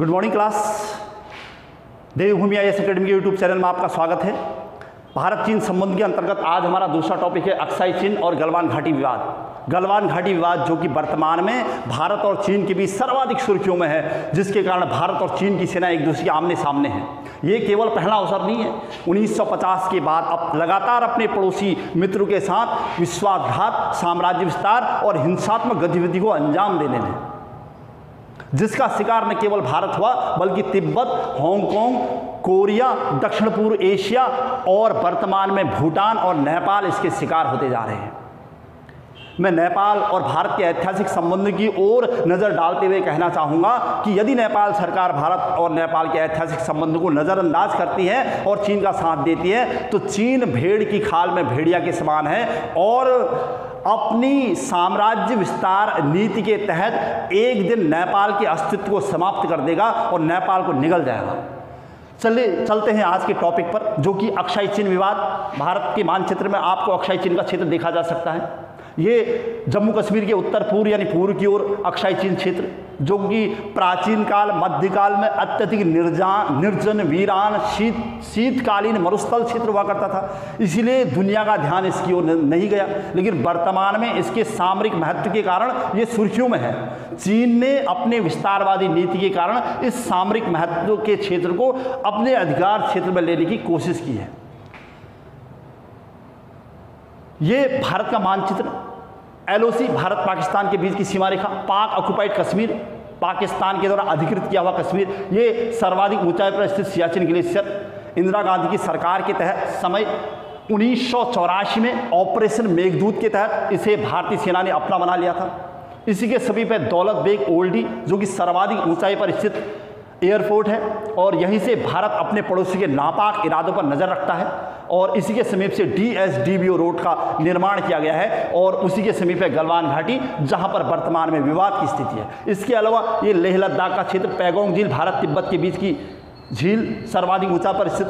Good morning class. Devbhoomi IAS academy के YouTube channel में आपका स्वागत है। भारत चीन संबंध के अंतर्गत आज हमारा दूसरा टॉपिक है अक्साई चिन और गलवान घाटी विवाद। गलवान घाटी विवाद जो कि वर्तमान में भारत और चीन के बीच सर्वाधिक सुर्खियों में है, जिसके कारण भारत और चीन की सेना एक दूसरे के आमने सामने है। ये केवल पहला अवसर नहीं है। 1950 के बाद अब लगातार अपने पड़ोसी मित्रों के साथ विश्वासघात, साम्राज्य विस्तार और हिंसात्मक गतिविधि को अंजाम देने में, जिसका शिकार न केवल भारत हुआ बल्कि तिब्बत, हांगकांग, कोरिया, दक्षिण पूर्व एशिया और वर्तमान में भूटान और नेपाल इसके शिकार होते जा रहे हैं। मैं नेपाल और भारत के ऐतिहासिक संबंध की ओर नज़र डालते हुए कहना चाहूँगा कि यदि नेपाल सरकार भारत और नेपाल के ऐतिहासिक संबंध को नज़रअंदाज करती है और चीन का साथ देती है तो चीन भेड़ की खाल में भेड़िया के समान है और अपनी साम्राज्य विस्तार नीति के तहत एक दिन नेपाल के अस्तित्व को समाप्त कर देगा और नेपाल को निगल जाएगा। चलते हैं आज के टॉपिक पर, जो कि अक्साई चिन विवाद। भारत के मानचित्र में आपको अक्साई चिन का क्षेत्र देखा जा सकता है। ये जम्मू कश्मीर के उत्तर पूर्व यानी पूर्व की ओर अक्साई चिन क्षेत्र, जो कि प्राचीन काल मध्यकाल में अत्यधिक निर्जन, वीरान, शीतकालीन मरुस्थल क्षेत्र हुआ करता था। इसीलिए दुनिया का ध्यान इसकी ओर नहीं गया, लेकिन वर्तमान में इसके सामरिक महत्व के कारण ये सुर्खियों में है। चीन ने अपने विस्तारवादी नीति के कारण इस सामरिक महत्व के क्षेत्र को अपने अधिकार क्षेत्र में लेने की कोशिश की है। ये भारत का मानचित्र, LOC भारत पाकिस्तान के बीच की सीमा रेखा, पाक ऑक्युपाइड कश्मीर, पाकिस्तान के द्वारा अधिकृत किया हुआ कश्मीर, ये सर्वाधिक ऊंचाई पर स्थित सियाचिन ग्लेशियर। इंदिरा गांधी की सरकार के तहत समय 1984 में ऑपरेशन मेघदूत के तहत इसे भारतीय सेना ने अपना बना लिया था। इसी के समीप है दौलत बेग ओल्डी, जो कि सर्वाधिक ऊंचाई पर स्थित एयरपोर्ट है और यहीं से भारत अपने पड़ोसी के नापाक इरादों पर नज़र रखता है। और इसी के समीप से DSDBO रोड का निर्माण किया गया है और उसी के समीप है गलवान घाटी, जहां पर वर्तमान में विवाद की स्थिति है। इसके अलावा ये लेह लद्दाख का क्षेत्र, पैगोंग झील, भारत तिब्बत के बीच की झील, सर्वाधिक ऊंचा पर स्थित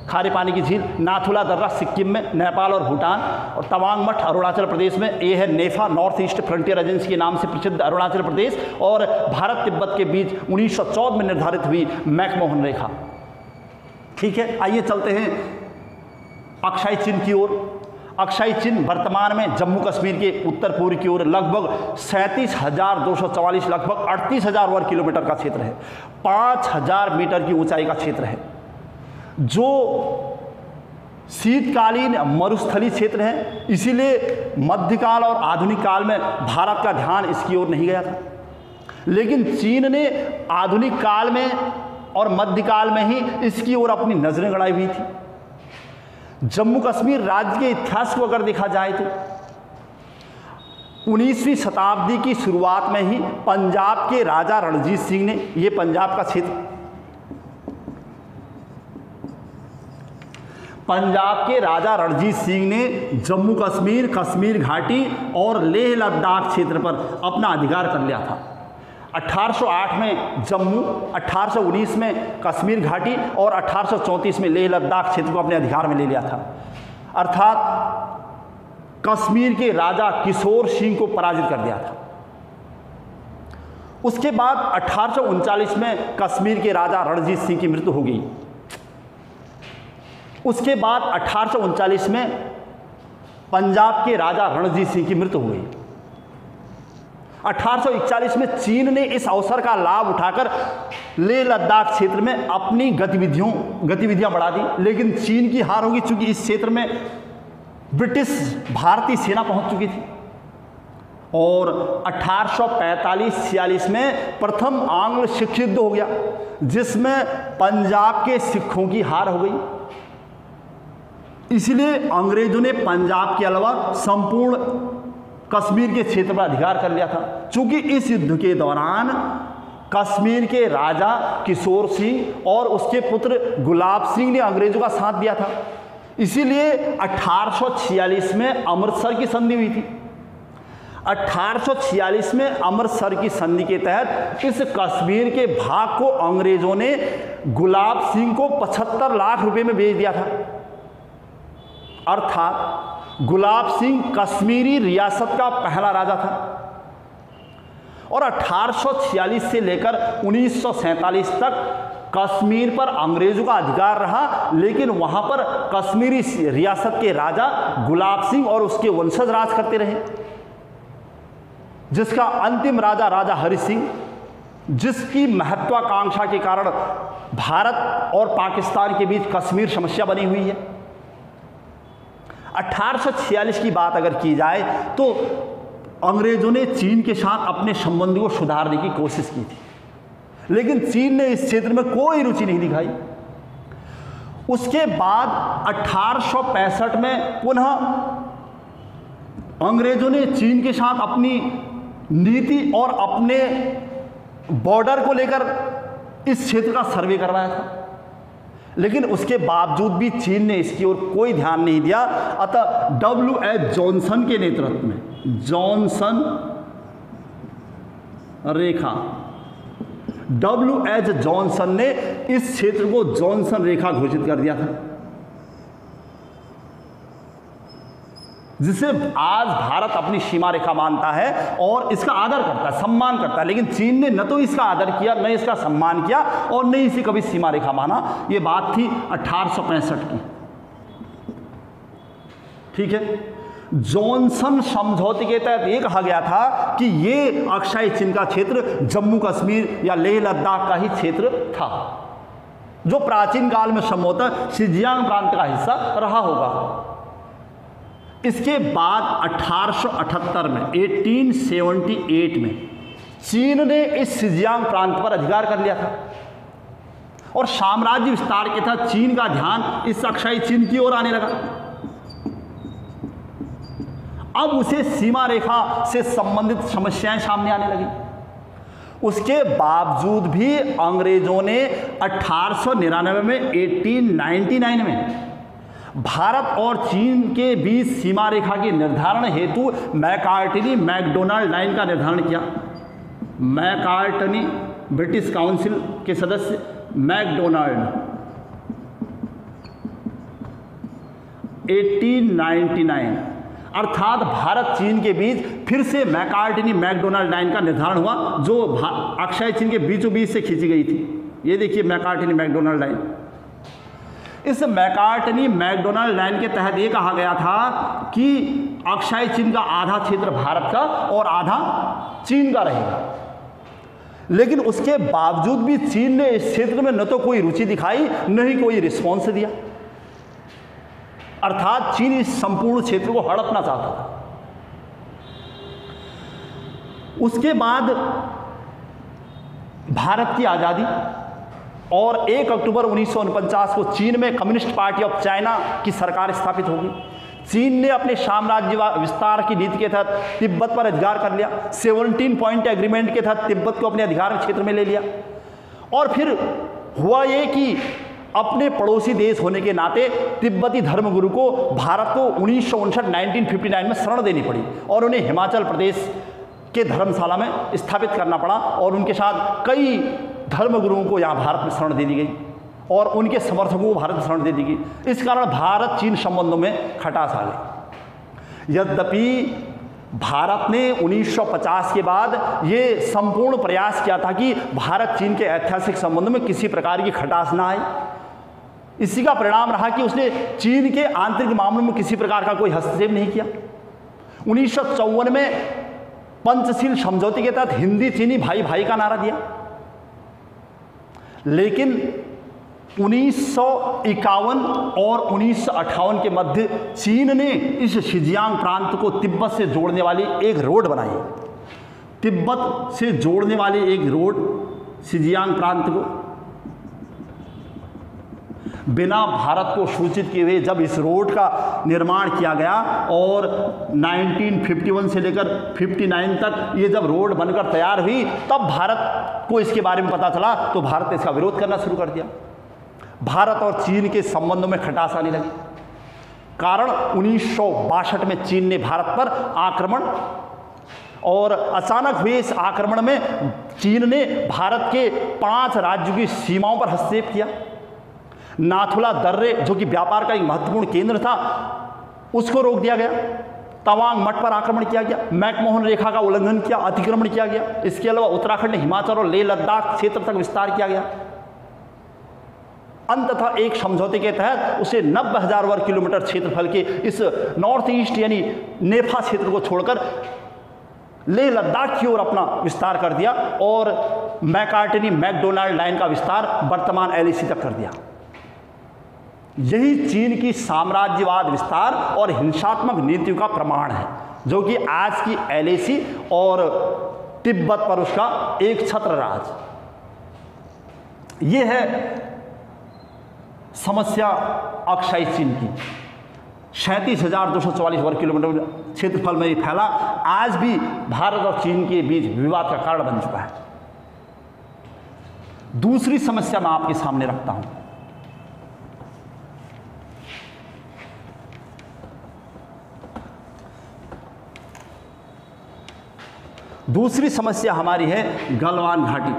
खारे पानी की झील, नाथुला दर्रा सिक्किम में, नेपाल और भूटान, और तवांग मठ अरुणाचल प्रदेश में। ये है नेफा, नॉर्थ ईस्ट फ्रंटियर एजेंसी के नाम से प्रसिद्ध अरुणाचल प्रदेश और भारत तिब्बत के बीच 1914 में निर्धारित हुई मैकमोहन रेखा। ठीक है, आइए चलते हैं अक्साई चिन की ओर। अक्साई चिन वर्तमान में जम्मू कश्मीर के उत्तर पूर्व की ओर लगभग 37,244 लगभग 38,000 वर्ग किलोमीटर का क्षेत्र है। 5,000 मीटर की ऊंचाई का क्षेत्र है, जो शीतकालीन मरुस्थलीय क्षेत्र है। इसीलिए मध्यकाल और आधुनिक काल में भारत का ध्यान इसकी ओर नहीं गया था, लेकिन चीन ने आधुनिक काल में और मध्यकाल में ही इसकी ओर अपनी नजरें गड़ाई हुई थी। जम्मू कश्मीर राज्य के इतिहास को अगर देखा जाए तो 19वीं शताब्दी की शुरुआत में ही पंजाब के राजा रणजीत सिंह ने, ये पंजाब का क्षेत्र, पंजाब के राजा रणजीत सिंह ने जम्मू कश्मीर, कश्मीर घाटी और लेह लद्दाख क्षेत्र पर अपना अधिकार कर लिया था। 1808 में जम्मू, 1819 में कश्मीर घाटी और 1834 में लेह लद्दाख क्षेत्र को अपने अधिकार में ले लिया था। अर्थात कश्मीर के राजा किशोर सिंह को पराजित कर दिया था। उसके बाद 1839 में कश्मीर के राजा रणजीत सिंह की मृत्यु हो गई। उसके बाद 1839 में पंजाब के राजा रणजीत सिंह की मृत्यु हो गई। 1841 में चीन ने इस अवसर का लाभ उठाकर लेह लद्दाख क्षेत्र में अपनी गतिविधियां बढ़ा दी, लेकिन चीन की हार होगी, चूंकि इस क्षेत्र में ब्रिटिश भारतीय सेना पहुंच चुकी थी। और 1845-46 में प्रथम आंग्ल सिख युद्ध हो गया, जिसमें पंजाब के सिखों की हार हो गई। इसलिए अंग्रेजों ने पंजाब के अलावा संपूर्ण कश्मीर के क्षेत्र पर अधिकार कर लिया था। चूंकि इस युद्ध के दौरान कश्मीर के राजा किशोर सिंह और उसके पुत्र गुलाब सिंह ने अंग्रेजों का साथ दिया था। इसीलिए 1846 में अमृतसर की संधि हुई थी। 1846 में अमृतसर की संधि के तहत इस कश्मीर के भाग को अंग्रेजों ने गुलाब सिंह को 75 लाख रुपए में बेच दिया था। अर्थात गुलाब सिंह कश्मीरी रियासत का पहला राजा था। और 1846 से लेकर 1947 तक कश्मीर पर अंग्रेजों का अधिकार रहा, लेकिन वहां पर कश्मीरी रियासत के राजा गुलाब सिंह और उसके वंशज राज करते रहे, जिसका अंतिम राजा राजा हरि सिंह, जिसकी महत्वाकांक्षा के कारण भारत और पाकिस्तान के बीच कश्मीर समस्या बनी हुई है। 1846 की बात अगर की जाए तो अंग्रेजों ने चीन के साथ अपने संबंधों को सुधारने की कोशिश की थी, लेकिन चीन ने इस क्षेत्र में कोई रुचि नहीं दिखाई। उसके बाद 1865 में पुनः अंग्रेजों ने चीन के साथ अपनी नीति और अपने बॉर्डर को लेकर इस क्षेत्र का सर्वे करवाया था, लेकिन उसके बावजूद भी चीन ने इसकी ओर कोई ध्यान नहीं दिया। अतः W.H. जॉनसन के नेतृत्व में जॉनसन रेखा W.H. जॉनसन ने इस क्षेत्र को जॉनसन रेखा घोषित कर दिया था, जिसे आज भारत अपनी सीमा रेखा मानता है और इसका आदर करता है, सम्मान करता है। लेकिन चीन ने न तो इसका आदर किया, न इसका सम्मान किया और न इसे कभी सीमा रेखा माना। ये बात थी 1865 की। ठीक है, जॉनसन समझौते के तहत ये कहा गया था कि ये अक्षय चिन्ह का क्षेत्र जम्मू कश्मीर या लेह लद्दाख का ही क्षेत्र था, जो प्राचीन काल में संभवतः शिजियांग प्रांत का हिस्सा रहा होगा। इसके बाद 1878 में 1878 में चीन ने इस शिजियांग प्रांत पर अधिकार कर लिया था और साम्राज्य विस्तार के तहत चीन का ध्यान इस अक्षय चिन्ह की ओर आने लगा। अब उसे सीमा रेखा से संबंधित समस्याएं सामने आने लगी। उसके बावजूद भी अंग्रेजों ने 1899 में 1899 में भारत और चीन के बीच सीमा रेखा के निर्धारण हेतु मैकार्टनी मैकडोनाल्ड लाइन का निर्धारण किया। मैकार्टनी ब्रिटिश काउंसिल के सदस्य, मैकडोनाल्ड 1899, अर्थात भारत चीन के बीच फिर से मैकार्टनी मैकडोनाल्ड लाइन का निर्धारण हुआ, जो अक्षय चिन्ह के बीचों बीच से खींची गई थी। ये देखिए मैकार्टनी मैकडोनाल्ड लाइन। इस मैकार्टनी मैकडोनाल्ड लाइन के तहत ये कहा गया था कि अक्षय चिन्ह का आधा क्षेत्र भारत का और आधा चीन का रहेगा, लेकिन उसके बावजूद भी चीन ने इस क्षेत्र में न तो कोई रुचि दिखाई, न ही कोई रिस्पॉन्स दिया। अर्थात चीन इस संपूर्ण क्षेत्र को हड़पना चाहता था। उसके बाद भारत की आज़ादी और 1 अक्टूबर 1949 को चीन में कम्युनिस्ट पार्टी ऑफ चाइना की सरकार स्थापित होगी। चीन ने अपने साम्राज्य विस्तार की नीति के तहत तिब्बत पर अधिकार कर लिया। 17 पॉइंट एग्रीमेंट के तहत तिब्बत को अपने अधिकार क्षेत्र में ले लिया। और फिर हुआ ये कि अपने पड़ोसी देश होने के नाते तिब्बती धर्मगुरु को भारत को 1959 में शरण देनी पड़ी और उन्हें हिमाचल प्रदेश के धर्मशाला में स्थापित करना पड़ा और उनके साथ कई धर्मगुरुओं को यहाँ भारत में शरण दे दी गई और उनके समर्थकों को भारत में शरण दे दी गई। इस कारण भारत चीन संबंधों में खटास आ गई। यद्यपि भारत ने 1950 के बाद ये संपूर्ण प्रयास किया था कि भारत चीन के ऐतिहासिक संबंधों में किसी प्रकार की खटास ना आए। इसी का परिणाम रहा कि उसने चीन के आंतरिक मामलों में किसी प्रकार का कोई हस्तक्षेप नहीं किया। 1954 में पंचशील समझौते के तहत हिंदी चीनी भाई भाई का नारा दिया, लेकिन 1951 और 1958 के मध्य चीन ने इस शिजियांग प्रांत को तिब्बत से जोड़ने वाली एक रोड बनाई। तिब्बत से जोड़ने वाली एक रोड शिजियांग प्रांत को बिना भारत को सूचित किए हुए जब इस रोड का निर्माण किया गया और 1951 से लेकर 59 तक ये जब रोड बनकर तैयार हुई, तब भारत को इसके बारे में पता चला तो भारत ने इसका विरोध करना शुरू कर दिया। भारत और चीन के संबंधों में खटास आने लगी। कारण 1962 में चीन ने भारत पर आक्रमण, और अचानक हुए इस आक्रमण में चीन ने भारत के 5 राज्यों की सीमाओं पर हस्तक्षेप किया। नाथुला दर्रे जो कि व्यापार का एक महत्वपूर्ण केंद्र था, उसको रोक दिया गया। तवांग मठ पर आक्रमण किया गया, मैकमोहन रेखा का उल्लंघन किया, अतिक्रमण किया गया। इसके अलावा उत्तराखंड, हिमाचल और लेह लद्दाख क्षेत्र तक विस्तार किया गया। अंततः एक समझौते के तहत उसे 90,000 वर्ग किलोमीटर क्षेत्रफल के इस नॉर्थ ईस्ट यानी नेफा क्षेत्र को छोड़कर लेह लद्दाख की ओर अपना विस्तार कर दिया और मैकार्टनी मैकडोनाल्ड लाइन का विस्तार वर्तमान एलएसी तक कर दिया। यही चीन की साम्राज्यवाद विस्तार और हिंसात्मक नीतियों का प्रमाण है, जो कि आज की एलएसी और तिब्बत पर उसका एक छत्र राज। यह है समस्या अक्साई चीन की। 37,244 वर्ग किलोमीटर क्षेत्रफल में फैला, आज भी भारत और चीन के बीच विवाद का कारण बन चुका है। दूसरी समस्या मैं आपके सामने रखता हूं। दूसरी समस्या हमारी है गलवान घाटी।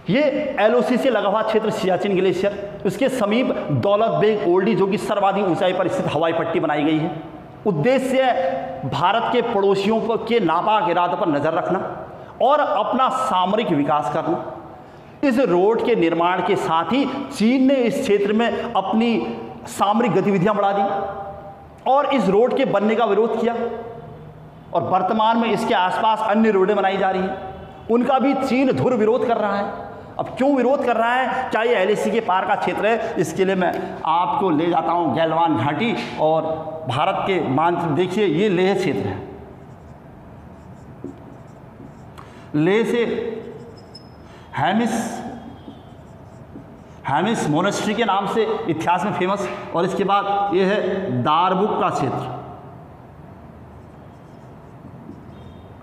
ये एलओसी से लगा हुआ क्षेत्र सियाचिन ग्लेशियर, उसके समीप दौलत बेग ओल्डी जो कि सर्वाधिक ऊंचाई पर स्थित हवाई पट्टी बनाई गई है। उद्देश्य है भारत के पड़ोसियों के नापाक इरादों पर नजर रखना और अपना सामरिक विकास करना। इस रोड के निर्माण के साथ ही चीन ने इस क्षेत्र में अपनी सामरिक गतिविधियां बढ़ा दी और इस रोड के बनने का विरोध किया और वर्तमान में इसके आसपास अन्य रोडें बनाई जा रही हैं, उनका भी चीन धुर विरोध कर रहा है। अब क्यों विरोध कर रहा है? क्या ये एलएसी के पार का क्षेत्र है? इसके लिए मैं आपको ले जाता हूं गलवान घाटी और भारत के मानचित्र। देखिए ये लेह क्षेत्र है। लेह से हैमिस मोनेस्ट्री के नाम से इतिहास में फेमस, और इसके बाद ये है दारबुक का क्षेत्र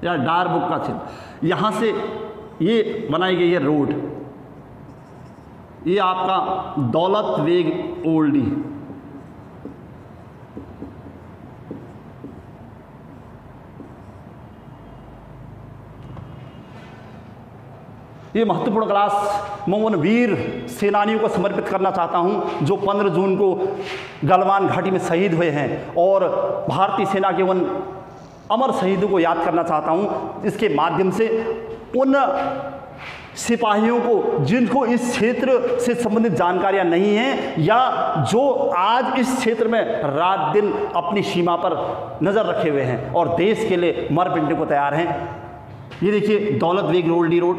या डारबुक का क्षेत्र। यहां से ये बनाई गई है रोड, ये आपका दौलत बेग ओल्डी। ये महत्वपूर्ण क्लास मैं उन वीर सेनानियों को समर्पित करना चाहता हूं जो 15 जून को गलवान घाटी में शहीद हुए हैं, और भारतीय सेना के उन अमर शहीदों को याद करना चाहता हूं। इसके माध्यम से उन सिपाहियों को जिनको इस क्षेत्र से संबंधित जानकारियां नहीं हैं या जो आज इस क्षेत्र में रात दिन अपनी सीमा पर नज़र रखे हुए हैं और देश के लिए मर मिटने को तैयार हैं। ये देखिए दौलत बेग ओल्डी रोड,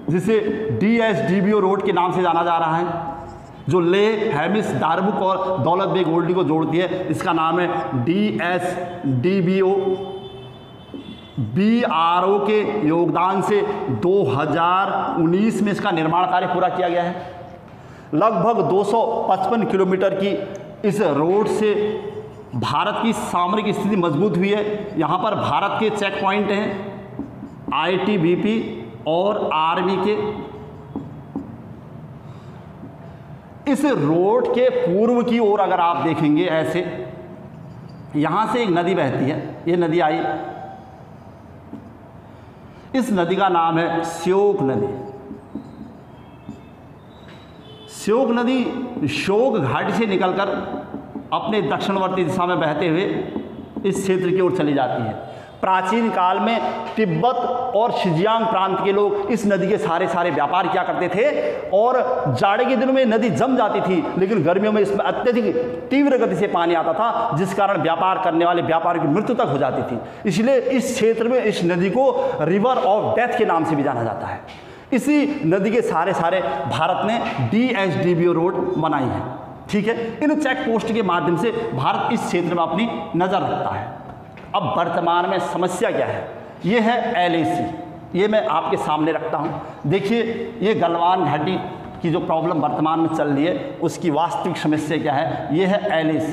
जिसे DSDBO रोड के नाम से जाना जा रहा है, जो लेह, हैमिस, दारबुक और दौलत बेग ओल्डी को जोड़ती है। इसका नाम है DSDBO। BRO के योगदान से 2019 में इसका निर्माण कार्य पूरा किया गया है। लगभग 255 किलोमीटर की इस रोड से भारत की सामरिक स्थिति मजबूत हुई है। यहाँ पर भारत के चेक पॉइंट हैं ITBP और आर्मी के। इस रोड के पूर्व की ओर अगर आप देखेंगे ऐसे, यहाँ से एक नदी बहती है। ये नदी आई, इस नदी का नाम है श्योक नदी। श्योक नदी श्योक घाटी से निकलकर अपने दक्षिणवर्ती दिशा में बहते हुए इस क्षेत्र की ओर चली जाती है। प्राचीन काल में तिब्बत और शिजियांग प्रांत के लोग इस नदी के सारे व्यापार किया करते थे और जाड़े के दिनों में नदी जम जाती थी, लेकिन गर्मियों में इसमें अत्यधिक तीव्र गति से पानी आता था, जिस कारण व्यापार करने वाले व्यापारियों की मृत्यु तक हो जाती थी। इसलिए इस क्षेत्र में इस नदी को रिवर ऑफ डेथ के नाम से भी जाना जाता है। इसी नदी के सारे भारत ने DSDBO रोड बनाई है। ठीक है, इन चेक पोस्ट के माध्यम से भारत इस क्षेत्र में अपनी नज़र रखता है। अब वर्तमान में समस्या क्या है? ये है LAC। ये मैं आपके सामने रखता हूँ। देखिए ये गलवान घाटी की जो प्रॉब्लम वर्तमान में चल रही है उसकी वास्तविक समस्या क्या है? ये है LAC।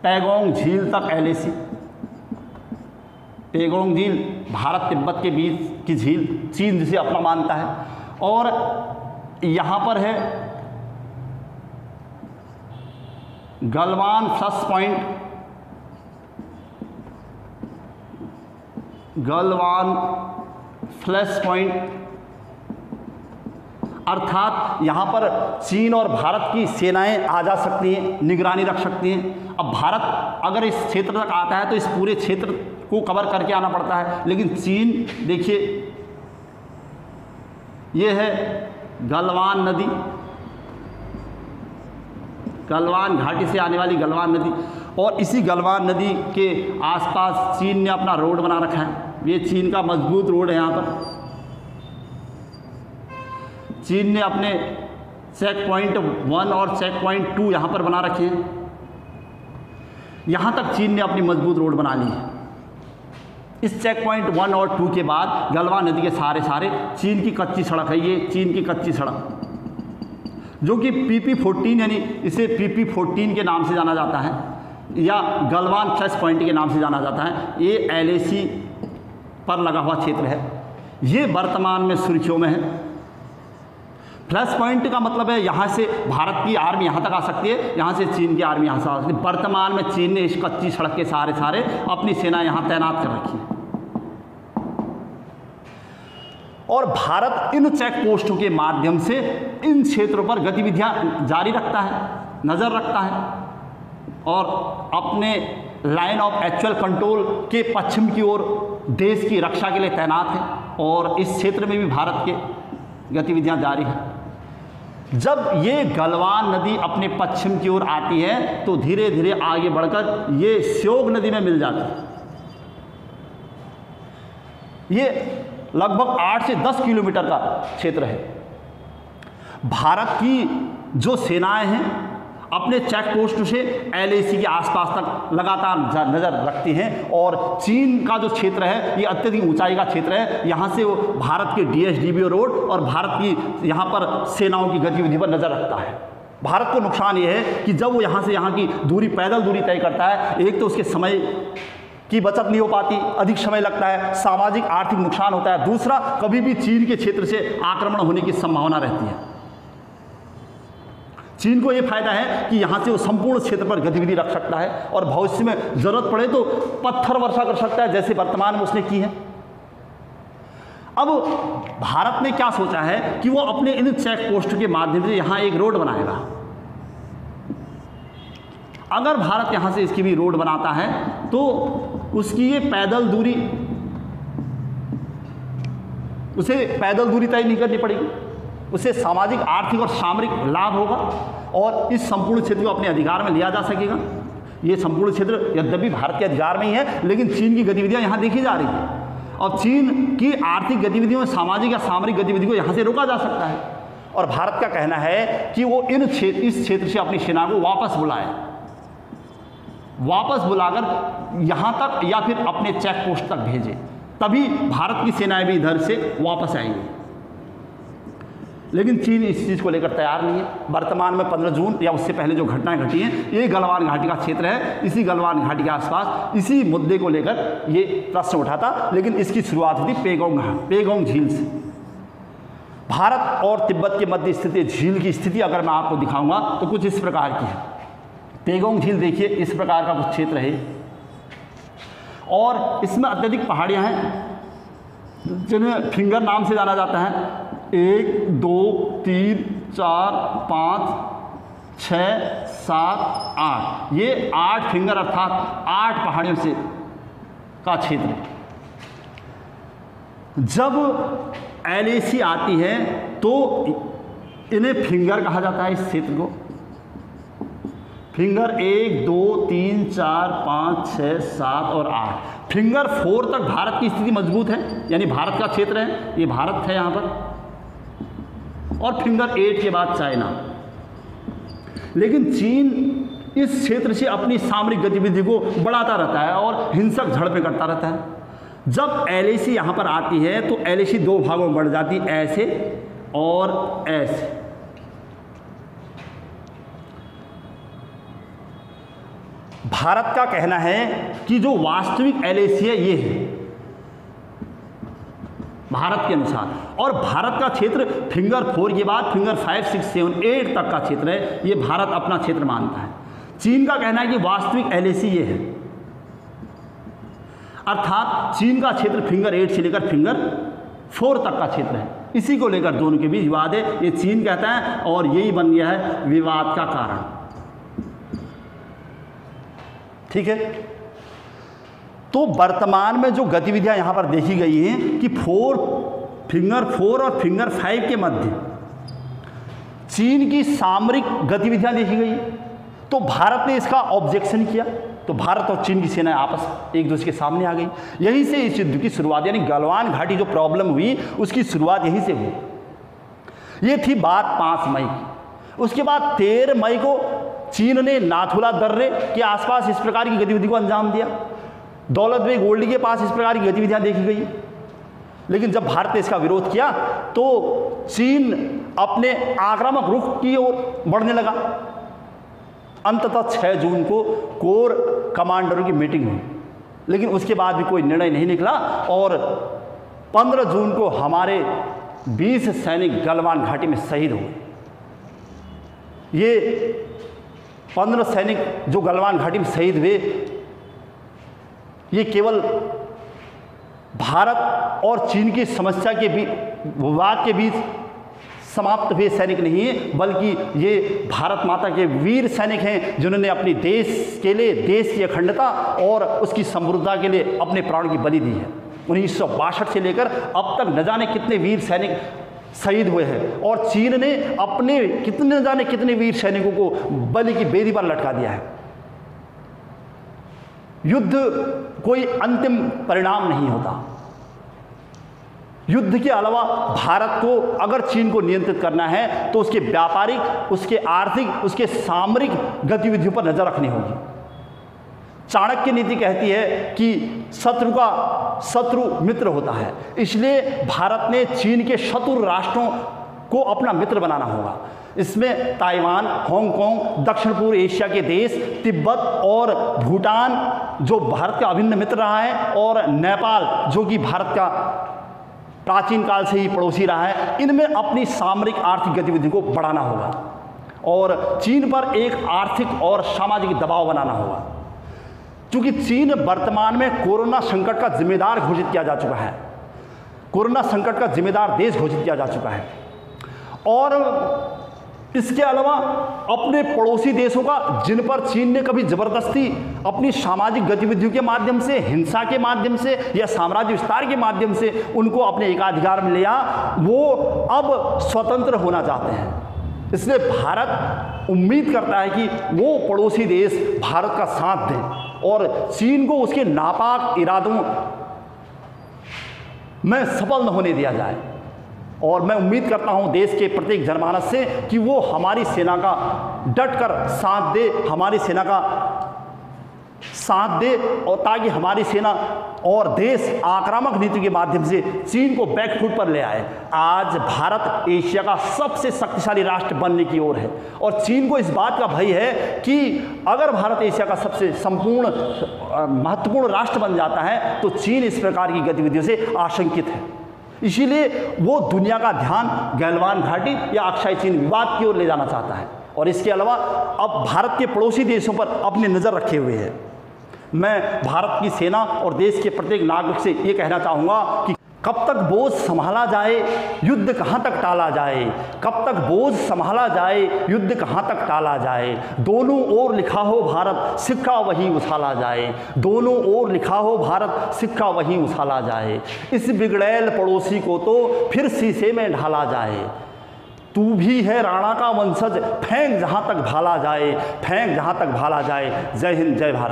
पैगोंग झील तक LAC। पैगोंग झील भारत तिब्बत के बीच की झील, चीन जिसे अपना मानता है, और यहाँ पर है Galwan flush point, Galwan flash point. अर्थात यहाँ पर चीन और भारत की सेनाएं आ जा सकती हैं, निगरानी रख सकती हैं। अब भारत अगर इस क्षेत्र तक आता है तो इस पूरे क्षेत्र को कवर करके आना पड़ता है, लेकिन चीन देखिए ये है गलवान नदी, गलवान घाटी से आने वाली गलवान नदी, और इसी गलवान नदी के आसपास चीन ने अपना रोड बना रखा है। ये चीन का मजबूत रोड है। यहाँ पर चीन ने अपने चेक पॉइंट 1 और चेक पॉइंट 2 यहाँ पर बना रखे हैं। यहाँ तक चीन ने अपनी मजबूत रोड बना ली है। इस चेक पॉइंट 1 और 2 के बाद गलवान नदी के सारे चीन की कच्ची सड़क है। ये चीन की कच्ची सड़क जो कि PP-14 यानी इसे PP-14 के नाम से जाना जाता है या गलवान फ्लैश पॉइंट के नाम से जाना जाता है। ये LAC पर लगा हुआ क्षेत्र है। ये वर्तमान में सुर्खियों में है। फ्लैश पॉइंट का मतलब है यहाँ से भारत की आर्मी यहाँ तक आ सकती है, यहाँ से चीन की आर्मी यहाँ से आ सकती है। वर्तमान में चीन ने इस कच्ची सड़क के सारे अपनी सेना यहाँ तैनात कर रखी है और भारत इन चेक पोस्टों के माध्यम से इन क्षेत्रों पर गतिविधियाँ जारी रखता है, नज़र रखता है और अपने लाइन ऑफ एक्चुअल कंट्रोल के पश्चिम की ओर देश की रक्षा के लिए तैनात है और इस क्षेत्र में भी भारत के गतिविधियां जारी हैं। जब ये गलवान नदी अपने पश्चिम की ओर आती है तो धीरे धीरे आगे बढ़कर ये श्योक नदी में मिल जाती है। ये लगभग 8 से 10 किलोमीटर का क्षेत्र है। भारत की जो सेनाएं हैं अपने चेक पोस्ट से LAC के आसपास तक लगातार नज़र रखती हैं और चीन का जो क्षेत्र है ये अत्यधिक ऊंचाई का क्षेत्र है। यहाँ से वो भारत के DSDBO रोड और भारत की यहाँ पर सेनाओं की गतिविधि पर नज़र रखता है। भारत को नुकसान ये है कि जब वो यहाँ से यहाँ की दूरी पैदल दूरी तय करता है, एक तो उसके समय की बचत नहीं हो पाती, अधिक समय लगता है, सामाजिक आर्थिक नुकसान होता है। दूसरा, कभी भी चीन के क्षेत्र से आक्रमण होने की संभावना रहती है। चीन को यह फायदा है कि यहाँ से वो संपूर्ण क्षेत्र पर गतिविधि रख सकता है और भविष्य में जरूरत पड़े तो पत्थर वर्षा कर सकता है, जैसे वर्तमान में उसने की है। अब भारत ने क्या सोचा है कि वो अपने इन चेक पोस्ट के माध्यम से यहाँ एक रोड बनाएगा। अगर भारत यहाँ से इसकी भी रोड बनाता है तो उसकी ये पैदल दूरी, उसे पैदल दूरी तय नहीं करनी पड़ेगी, उसे सामाजिक आर्थिक और सामरिक लाभ होगा और इस संपूर्ण क्षेत्र को अपने अधिकार में लिया जा सकेगा। ये संपूर्ण क्षेत्र यद्यपि भारत के अधिकार में ही है, लेकिन चीन की गतिविधियां यहाँ देखी जा रही हैं और चीन की आर्थिक गतिविधियों में सामाजिक या सामरिक गतिविधि को यहाँ से रोका जा सकता है। और भारत का कहना है कि वो इस क्षेत्र से अपनी सेना को वापस बुलाए, वापस बुलाकर यहाँ तक या फिर अपने चेक पोस्ट तक भेजे, तभी भारत की सेनाएं भी इधर से वापस आएंगी। लेकिन चीन इस चीज़ को लेकर तैयार नहीं है। वर्तमान में 15 जून या उससे पहले जो घटनाएं घटी हैं, ये गलवान घाटी का क्षेत्र है। इसी गलवान घाटी के आसपास इसी मुद्दे को लेकर ये प्रश्न उठा था, लेकिन इसकी शुरुआत हुई पेगोंग झील से। भारत और तिब्बत के मध्य स्थित झील की स्थिति अगर मैं आपको दिखाऊंगा तो कुछ इस प्रकार की है। पेगोंग झील देखिए, इस प्रकार का कुछ क्षेत्र है और इसमें अत्यधिक पहाड़ियाँ हैं जिन्हें फिंगर नाम से जाना जाता है। 1 2 3 4 5 6 7 8, ये 8 फिंगर अर्थात 8 पहाड़ियों से का क्षेत्र है। जब LAC आती है तो इन्हें फिंगर कहा जाता है। इस क्षेत्र को फिंगर 1 2 3 4 5 6 7 और 8, फिंगर 4 तक भारत की स्थिति मजबूत है, यानी भारत का क्षेत्र है, ये भारत है यहाँ पर, और फिंगर 8 के बाद चाइना। लेकिन चीन इस क्षेत्र से अपनी सामरिक गतिविधि को बढ़ाता रहता है और हिंसक झड़पें करता रहता है। जब LAC यहाँ पर आती है तो LAC 2 भागों में बढ़ जाती है, ऐसे और ऐसे। भारत का कहना है कि जो वास्तविक LAC है ये है भारत के अनुसार, और भारत का क्षेत्र फिंगर 4 के बाद फिंगर 5 6 7 8 तक का क्षेत्र है, ये भारत अपना क्षेत्र मानता है। चीन का कहना है कि वास्तविक LAC ये है, अर्थात चीन का क्षेत्र फिंगर 8 से लेकर फिंगर 4 तक का क्षेत्र है। इसी को लेकर दोनों के बीच विवाद है, ये चीन कहता है और यही बन गया है विवाद का कारण। ठीक है, तो वर्तमान में जो गतिविधियां यहां पर देखी गई हैं कि फिंगर 4 और फिंगर 5 के मध्य चीन की सामरिक गतिविधियां देखी गई, तो भारत ने इसका ऑब्जेक्शन किया, तो भारत और चीन की सेनाएं आपस एक दूसरे के सामने आ गई। यहीं से इस युद्ध की शुरुआत, यानी गलवान घाटी जो प्रॉब्लम हुई उसकी शुरुआत यहीं से हुई। ये थी बात 5 मई की। उसके बाद 13 मई को चीन ने नाथुला दर्रे के आसपास इस प्रकार की गतिविधि को अंजाम दिया। दौलत बेग ओल्डी के पास इस प्रकार की गतिविधियां देखी गई, लेकिन जब भारत ने इसका विरोध किया तो चीन अपने आक्रामक रुख की ओर बढ़ने लगा। अंततः 6 जून को कोर कमांडरों की मीटिंग हुई, लेकिन उसके बाद भी कोई निर्णय नहीं निकला और 15 जून को हमारे 20 सैनिक गलवान घाटी में शहीद हो गए। ये 15 सैनिक जो गलवान घाटी में शहीद हुए, ये केवल भारत और चीन की समस्या के विवाद के बीच समाप्त हुए सैनिक नहीं है, बल्कि ये भारत माता के वीर सैनिक हैं जिन्होंने अपनी देश के लिए, देश की अखंडता और उसकी समृद्धता के लिए अपने प्राण की बलि दी है। 1962 से लेकर अब तक न जाने कितने वीर सैनिक शहीद हुए हैं और चीन ने अपने कितने न जाने कितने वीर सैनिकों को बलि की बेदी पर लटका दिया है। युद्ध कोई अंतिम परिणाम नहीं होता। युद्ध के अलावा भारत को अगर चीन को नियंत्रित करना है तो उसके व्यापारिक, उसके आर्थिक, उसके सामरिक गतिविधियों पर नजर रखनी होगी। चाणक्य नीति कहती है कि शत्रु का शत्रु मित्र होता है, इसलिए भारत ने चीन के शत्रु राष्ट्रों को अपना मित्र बनाना होगा। इसमें ताइवान, हांगकांग, दक्षिण पूर्व एशिया के देश, तिब्बत और भूटान जो भारत का अभिन्न मित्र रहा है, और नेपाल जो कि भारत का प्राचीन काल से ही पड़ोसी रहा है, इनमें अपनी सामरिक आर्थिक गतिविधि को बढ़ाना होगा और चीन पर एक आर्थिक और सामाजिक दबाव बनाना होगा। क्योंकि चीन वर्तमान में कोरोना संकट का जिम्मेदार घोषित किया जा चुका है, कोरोना संकट का जिम्मेदार देश घोषित किया जा चुका है, और इसके अलावा अपने पड़ोसी देशों का, जिन पर चीन ने कभी जबरदस्ती अपनी सामाजिक गतिविधियों के माध्यम से, हिंसा के माध्यम से या साम्राज्य विस्तार के माध्यम से उनको अपने एकाधिकार में लिया, वो अब स्वतंत्र होना चाहते हैं। इसलिए भारत उम्मीद करता है कि वो पड़ोसी देश भारत का साथ दें और चीन को उसके नापाक इरादों में सफल न होने दिया जाए। और मैं उम्मीद करता हूं देश के प्रत्येक जनमानस से कि वो हमारी सेना का डट कर साथ दे, हमारी सेना का साथ दे, और ताकि हमारी सेना और देश आक्रामक नीति के माध्यम से चीन को बैकफुट पर ले आए। आज भारत एशिया का सबसे शक्तिशाली राष्ट्र बनने की ओर है और चीन को इस बात का भय है कि अगर भारत एशिया का सबसे संपूर्ण महत्वपूर्ण राष्ट्र बन जाता है तो चीन इस प्रकार की गतिविधियों से आशंकित है। इसीलिए वो दुनिया का ध्यान गलवान घाटी या अक्साई चीन विवाद की ओर ले जाना चाहता है और इसके अलावा अब भारत के पड़ोसी देशों पर अपनी नज़र रखे हुए है। मैं भारत की सेना और देश के प्रत्येक नागरिक से ये कहना चाहूँगा कि कब तक बोझ संभाला जाए, युद्ध कहाँ तक टाला जाए, कब तक बोझ संभाला जाए, युद्ध कहाँ तक टाला जाए। दोनों ओर लिखा हो भारत, सिक्का वहीं उछाला जाए। दोनों ओर लिखा हो भारत, सिक्का वहीं उछाला जाए। इस बिगड़ैल पड़ोसी को तो फिर शीशे में ढाला जाए। तू भी है राणा का वंशज, फेंक जहाँ तक भाला जाए, फेंक जहाँ तक भाला जाए। जय हिंद, जय भारत।